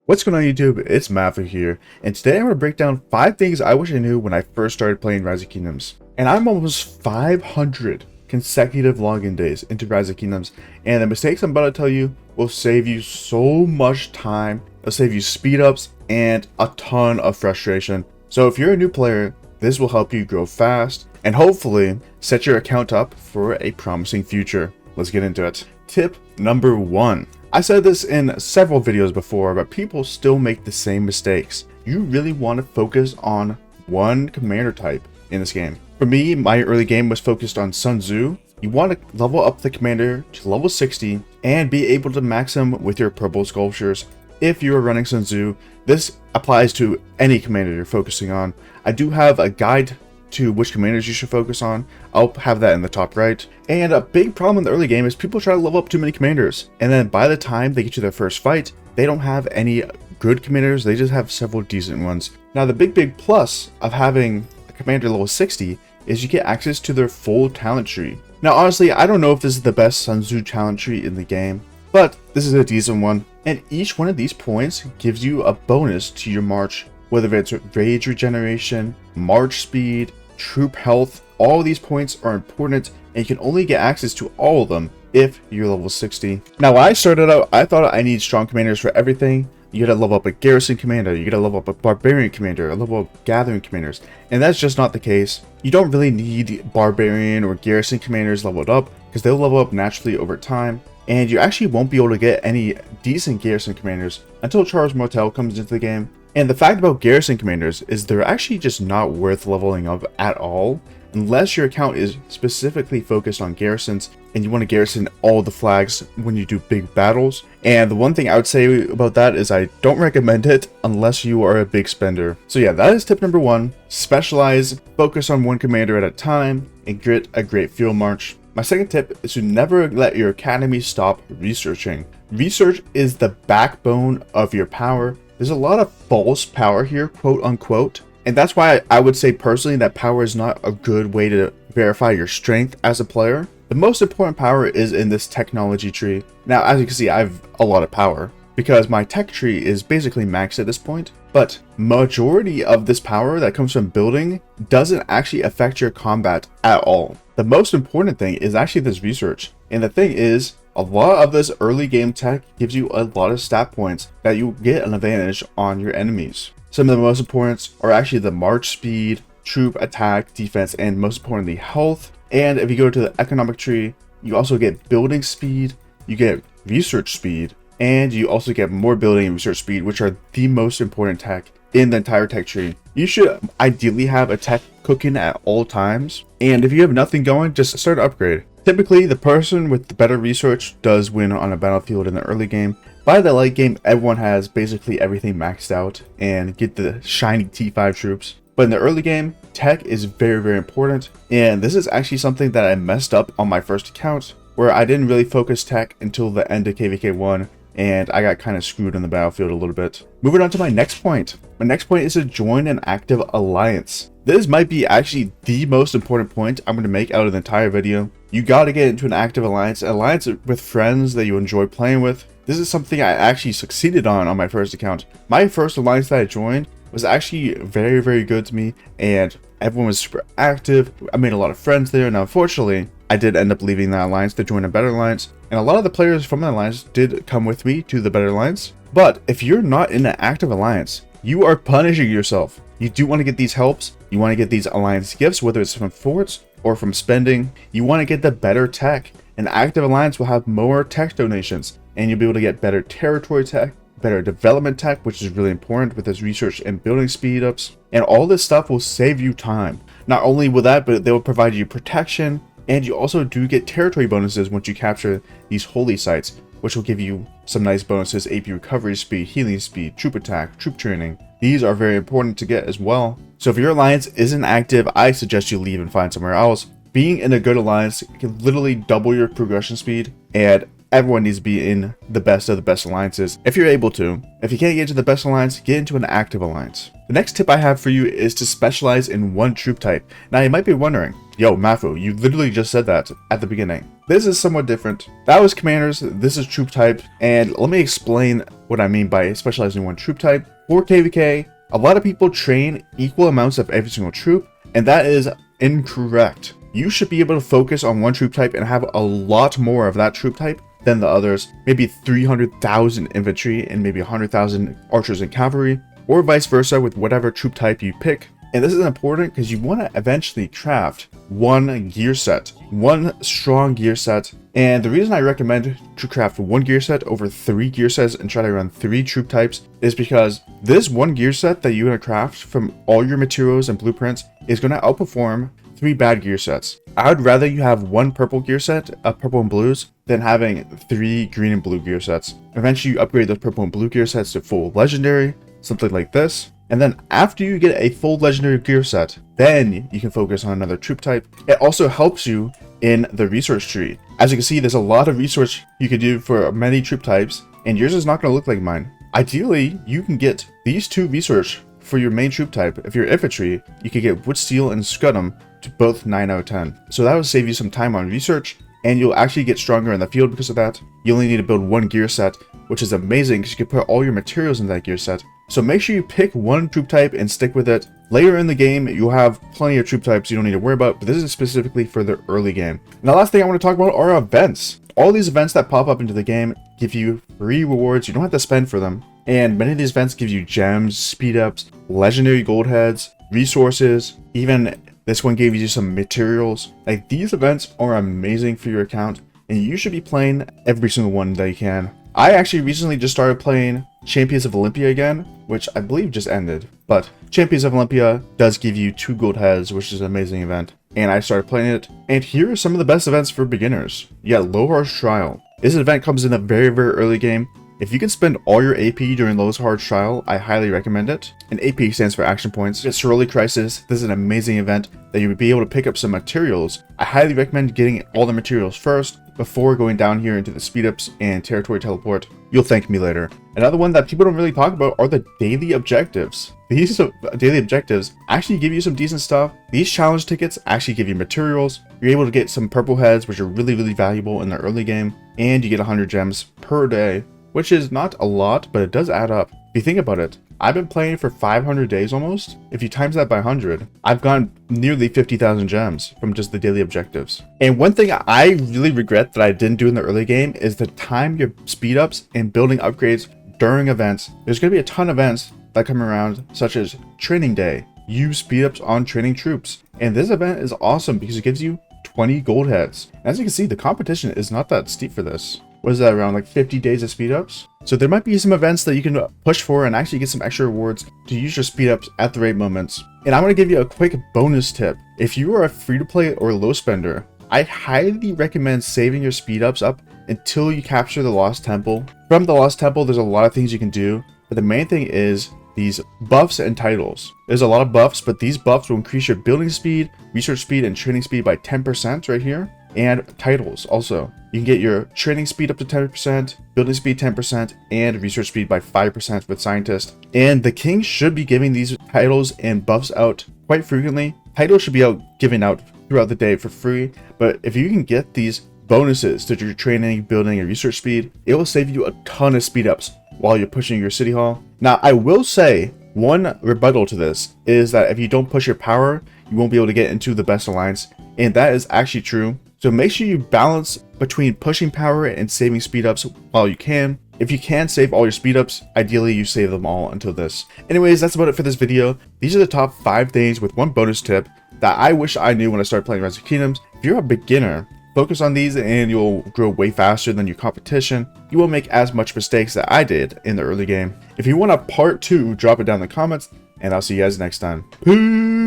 What's going on YouTube? It's Maffu here, and today I'm going to break down 5 things I wish I knew when I first started playing Rise of Kingdoms. And I'm almost 500 consecutive login days into Rise of Kingdoms, and the mistakes I'm about to tell you will save you so much time, it'll save you speed ups, and a ton of frustration. So if you're a new player, this will help you grow fast, and hopefully set your account up for a promising future. Let's get into it. Tip number 1. I said this in several videos before, but people still make the same mistakes. You really want to focus on one commander type in this game. For me, my early game was focused on Sun Tzu. You want to level up the commander to level 60 and be able to max him with your purple sculptures. If you are running Sun Tzu, this applies to any commander you're focusing on. I do have a guide to which commanders you should focus on. I'll have that in the top right. And a big problem in the early game is people try to level up too many commanders, and then by the time they get to their first fight, they don't have any good commanders, they just have several decent ones. Now the big plus of having a commander level 60 is you get access to their full talent tree. Now honestly, I don't know if this is the best Sun Tzu talent tree in the game, but this is a decent one, and each one of these points gives you a bonus to your march, whether it's rage regeneration, march speed, troop health. All of these points are important, and you can only get access to all of them if you're level 60. Now when I started out, I thought I need strong commanders for everything. You gotta level up a garrison commander, you gotta level up a barbarian commander, a level up gathering commanders, and that's just not the case. You don't really need barbarian or garrison commanders leveled up, because they'll level up naturally over time, and you actually won't be able to get any decent garrison commanders until Charles Martel comes into the game. And the fact about garrison commanders is they're actually just not worth leveling up at all, unless your account is specifically focused on garrisons and you want to garrison all the flags when you do big battles. And the one thing I would say about that is I don't recommend it unless you are a big spender. So yeah, that is tip number 1. Specialize, focus on one commander at a time, and get a great field march. My second tip is to never let your academy stop researching. Research is the backbone of your power. There's a lot of false power here, quote unquote, and that's why I would say personally that power is not a good way to verify your strength as a player. The most important power is in this technology tree. Now, as you can see, I have a lot of power because my tech tree is basically maxed at this point, but majority of this power that comes from building doesn't actually affect your combat at all. The most important thing is actually this research, and the thing is, a lot of this early game tech gives you a lot of stat points that you get an advantage on your enemies. Some of the most important are actually the march speed, troop attack, defense, and most importantly health. And if you go to the economic tree, you also get building speed, you get research speed, and you also get more building and research speed, which are the most important tech in the entire tech tree. You should ideally have a tech cooking at all times, and if you have nothing going, just start an upgrade. Typically, the person with the better research does win on a battlefield in the early game. By the late game, everyone has basically everything maxed out and get the shiny T5 troops. But in the early game, tech is very important, and this is actually something that I messed up on my first account, where I didn't really focus tech until the end of KVK 1, and I got kind of screwed on the battlefield a little bit. Moving on to my next point. My next point is to join an active alliance. This might be actually the most important point I'm going to make out of the entire video. You got to get into an active alliance with friends that you enjoy playing with. This is something I actually succeeded on my first account. My first alliance that I joined was actually very good to me, and everyone was super active. I made a lot of friends there. Now unfortunately, I did end up leaving that alliance to join a better alliance, and a lot of the players from the alliance did come with me to the better alliance. But if you're not in an active alliance, you are punishing yourself. You do want to get these helps, you want to get these alliance gifts, whether it's from forts or from spending. You want to get the better tech. An active alliance will have more tech donations, and you'll be able to get better territory tech, better development tech, which is really important with this research and building speed ups. And all this stuff will save you time. Not only will that, but they will provide you protection, and you also do get territory bonuses once you capture these holy sites, which will give you some nice bonuses: AP recovery speed, healing speed, troop attack, troop training. These are very important to get as well. So if your alliance isn't active, I suggest you leave and find somewhere else. Being in a good alliance can literally double your progression speed, and everyone needs to be in the best of the best alliances if you're able to. If you can't get into the best alliance, get into an active alliance. The next tip I have for you is to specialize in one troop type. Now you might be wondering, yo Maffu, you literally just said that at the beginning. this is somewhat different. That was commanders, this is troop type, and let me explain what I mean by specializing in one troop type. For KVK, a lot of people train equal amounts of every single troop, and that is incorrect. You should be able to focus on one troop type and have a lot more of that troop type than the others. Maybe 300,000 infantry and maybe 100,000 archers and cavalry, or vice versa with whatever troop type you pick. And this is important because you want to eventually craft one gear set, one strong gear set. And the reason I recommend to craft one gear set over 3 gear sets and try to run 3 troop types is because this one gear set that you're going to craft from all your materials and blueprints is going to outperform 3 bad gear sets. I would rather you have 1 purple gear set, purple and blues, than having 3 green and blue gear sets. Eventually you upgrade those purple and blue gear sets to full legendary, something like this. And then after you get a full legendary gear set, then you can focus on another troop type. It also helps you in the resource tree. As you can see, there's a lot of research you could do for many troop types, and yours is not going to look like mine. Ideally, you can get these 2 research for your main troop type. If you're infantry, you could get wood steel and scudum to both 9 out of 10. So that would save you some time on research, and you'll actually get stronger in the field because of that. You only need to build 1 gear set, which is amazing because you can put all your materials in that gear set. So make sure you pick one troop type and stick with it. Later in the game, you'll have plenty of troop types you don't need to worry about, but this is specifically for the early game. Now, the last thing I want to talk about are events. All these events that pop up into the game give you free rewards. You don't have to spend for them. And many of these events give you gems, speed ups, legendary gold heads, resources, even this one gave you some materials. Like, these events are amazing for your account, and you should be playing every single one that you can. I actually recently just started playing Champions of Olympia again, which I believe just ended. But Champions of Olympia does give you 2 gold heads, which is an amazing event. And I started playing it. And here are some of the best events for beginners. You got Low Harsh Trial. This event comes in the very, very early game. If you can spend all your AP during Low Harsh Trial, I highly recommend it. And AP stands for Action Points. It's Sorority Crisis. This is an amazing event that you would be able to pick up some materials. I highly recommend getting all the materials first before going down here into the speed ups and territory teleport. You'll thank me later. Another one that people don't really talk about are the daily objectives. These daily objectives actually give you some decent stuff. These challenge tickets actually give you materials. You're able to get some purple heads, which are really, really valuable in the early game. And you get 100 gems per day, which is not a lot, but it does add up. If you think about it, I've been playing for 500 days almost. If you times that by 100, I've gotten nearly 50,000 gems from just the daily objectives. And one thing I really regret that I didn't do in the early game is to time your speed ups and building upgrades during events. There's going to be a ton of events that come around, such as Training Day. Use speed ups on training troops. And this event is awesome because it gives you 20 gold heads. As you can see, the competition is not that steep for this. What is that, around like 50 days of speed ups? So there might be some events that you can push for and actually get some extra rewards to use your speed ups at the right moments. And I'm going to give you a quick bonus tip. If you are a free to play or low spender, I highly recommend saving your speed ups up until you capture the Lost Temple. From the Lost Temple, there's a lot of things you can do, but the main thing is these buffs and titles. There's a lot of buffs, but these buffs will increase your building speed, research speed, and training speed by 10% right here. And titles also. You can get your training speed up to 10%, building speed 10%, and research speed by 5% with scientist. And the king should be giving these titles and buffs out quite frequently. Titles should be given out throughout the day for free, but if you can get these bonuses to your training, building, and research speed, it will save you a ton of speed ups while you're pushing your city hall. Now, I will say one rebuttal to this is that if you don't push your power, you won't be able to get into the best alliance, and that is actually true. So make sure you balance between pushing power and saving speed ups while you can. If you can save all your speed ups, ideally you save them all until this. Anyways, that's about it for this video. These are the top 5 things with one bonus tip that I wish I knew when I started playing Rise of Kingdoms. If you're a beginner, focus on these and you'll grow way faster than your competition. You won't make as much mistakes that I did in the early game. If you want a part 2, drop it down in the comments, and I'll see you guys next time. Peace!